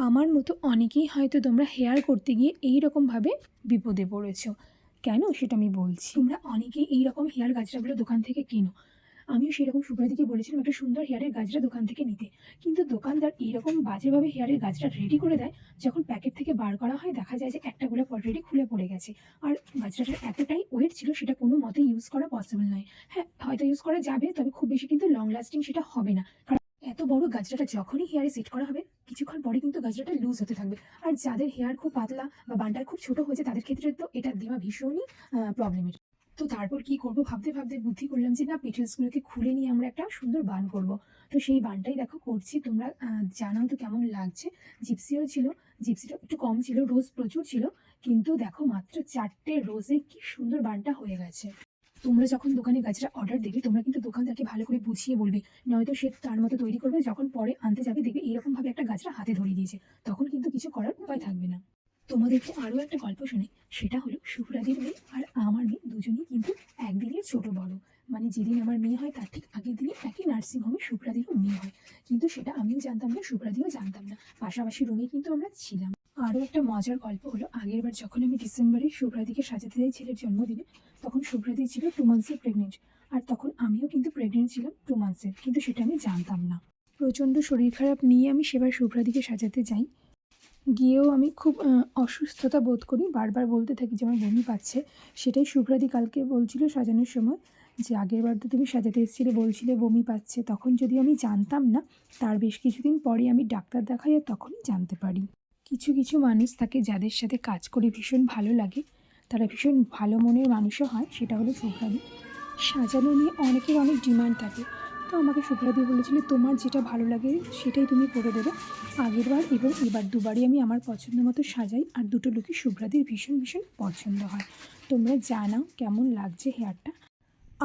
আমার মতো অনেকেই হয়তো তোমরা হেয়ার করতে গিয়ে এই রকমভাবে বিপদে পড়েছো। কেন সেটা আমি বলছি। তোমরা অনেকেই এই রকম হেয়ার গাজরাগুলো দোকান থেকে কেনো। আমিও সেরকম সুপ্রাদিকে বলেছিলাম একটা সুন্দর হেয়ারের গাজরা দোকান থেকে নিতে। কিন্তু দোকানদার এইরকম বাজেভাবে হেয়ারের গাজরা রেডি করে দেয়, যখন প্যাকেট থেকে বার করা হয় দেখা যায় যে একটা গোলাপ অলরেডি খুলে পড়ে গেছে। আর গাজরাটার এতটাই ওয়েট ছিল সেটা কোনো মতেই ইউজ করা পসিবল নয়। হ্যাঁ, হয়তো ইউজ করা যাবে, তবে খুব বেশি কিন্তু লং লাস্টিং সেটা হবে না। এত বড় গাজরাটা যখনই হেয়ারে সেট করা হবে, কিছুক্ষণ পরে কিন্তু গাজরাটা লুজ হতে থাকবে। আর যাদের হেয়ার খুব পাতলা বা বান্ডাল খুব ছোট হয়েছে তাদের ক্ষেত্রে তো এটা দেওয়া ভীষণই প্রবলেমের। তো তারপর কি করব ভাবতে ভাবতে বুদ্ধি করলাম যে না, পেটেলসগুলোকে খুলে নিয়ে আমরা একটা সুন্দর বান করব। তো সেই বানটাই দেখো করছি। তোমরা জানাও তো কেমন লাগছে। জিপসিও ছিল, জিপসিটা একটু কম ছিল, রোজ প্রচুর ছিল। কিন্তু দেখো মাত্র 4টে রোজে কি সুন্দর বানটা হয়ে গেছে। তোমরা যখন দোকানে গাজরা অর্ডার দেবে, তোমরা কিন্তু দোকানদারকে ভালো করে বুঝিয়ে বলবে, নয়তো সে তার মতো তৈরি করবে। যখন পরে আনতে যাবে দেখবে এরকম ভাবে একটা গাজরা হাতে ধরিয়ে দিয়েছে, তখন কিন্তু কিছু করার উপায় থাকবে না। তোমাদেরকে আরো একটা গল্প শোনাই। সেটা হলো সুভ্রাদির মেয়ে আর আমার মেয়ে দুজনেই কিন্তু একদিনের ছোট বড়। মানে যেদিন আমার মেয়ে হয় তার ঠিক আগের দিনই একই নার্সিং হোমে সুভ্রাদিরও মেয়ে হয়। কিন্তু সেটা আমিও জানতাম না, সুভ্রাদিও জানতাম না। পাশাপাশি রুমে কিন্তু আমরা ছিলাম। আরও একটা মজার গল্প হলো, আগের বার যখন আমি ডিসেম্বরে শুভ্রাদিকে সাজাতে যাই ছেলের জন্মদিনে, তখন শুভ্রাদি ছিল 2 মান্থসের প্রেগনেন্ট। আর তখন আমিও কিন্তু প্রেগনেন্ট ছিলাম 2 মান্থসের, কিন্তু সেটা আমি জানতাম না। প্রচণ্ড শরীর খারাপ নিয়ে আমি সেবার শুভ্রাদিকে সাজাতে যাই। গিয়েও আমি খুব অসুস্থতা বোধ করি, বারবার বলতে থাকি যে আমার বমি পাচ্ছে। সেটাই শুভ্রাদি কালকে বলছিল সাজানোর সময়, যে আগের বার তো তুমি সাজাতে এসেছিলে বলছিলে বমি পাচ্ছে। তখন যদিও আমি জানতাম না, তার বেশ কিছুদিন পরে আমি ডাক্তার দেখাই আর তখনই জানতে পারি। কিছু কিছু মানুষ থাকে যাদের সাথে কাজ করে ভীষণ ভালো লাগে, তারা ভীষণ ভালো মনের মানুষও হয়। সেটা হলো শুভ্রাদি। সাজানো নিয়ে অনেকের অনেক ডিমান্ড থাকে। তো আমাকে শুভ্রাদি বলেছিল তোমার যেটা ভালো লাগে সেটাই তুমি করে দেবে। আগেরবার এবং এবার দুবারই আমি আমার পছন্দ মতো সাজাই, আর দুটো লুকই শুভ্রাদির ভীষণ ভীষণ পছন্দ হয়। তোমরা জানাও কেমন লাগছে হেয়ারটা।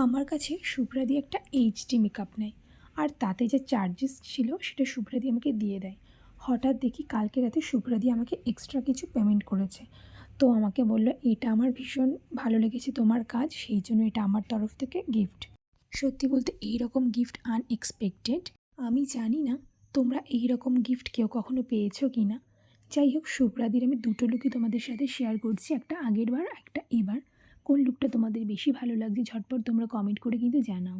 আমার কাছে শুভ্রাদি একটা এইচডি মেকআপ নেয়, আর তাতে যে চার্জেস ছিল সেটা শুভ্রাদি আমাকে দিয়ে দেয়। হঠাৎ দেখি কালকে রাতে শুভ্রাদি আমাকে এক্সট্রা কিছু পেমেন্ট করেছে। তো আমাকে বলল এটা আমার ভীষণ ভালো লেগেছে তোমার কাজ, সেই জন্য এটা আমার তরফ থেকে গিফট। সত্যি বলতে এই রকম গিফট আনএক্সপেক্টেড। আমি জানি না তোমরা এই রকম গিফট কেউ কখনো পেয়েছো কি না। যাই হোক, শুভ্রাদির আমি দুটো লুকই তোমাদের সাথে শেয়ার করছি, একটা আগের বার একটা এবার। কোন লুকটা তোমাদের বেশি ভালো লাগছে ঝটপট তোমরা কমেন্ট করে কিন্তু জানাও।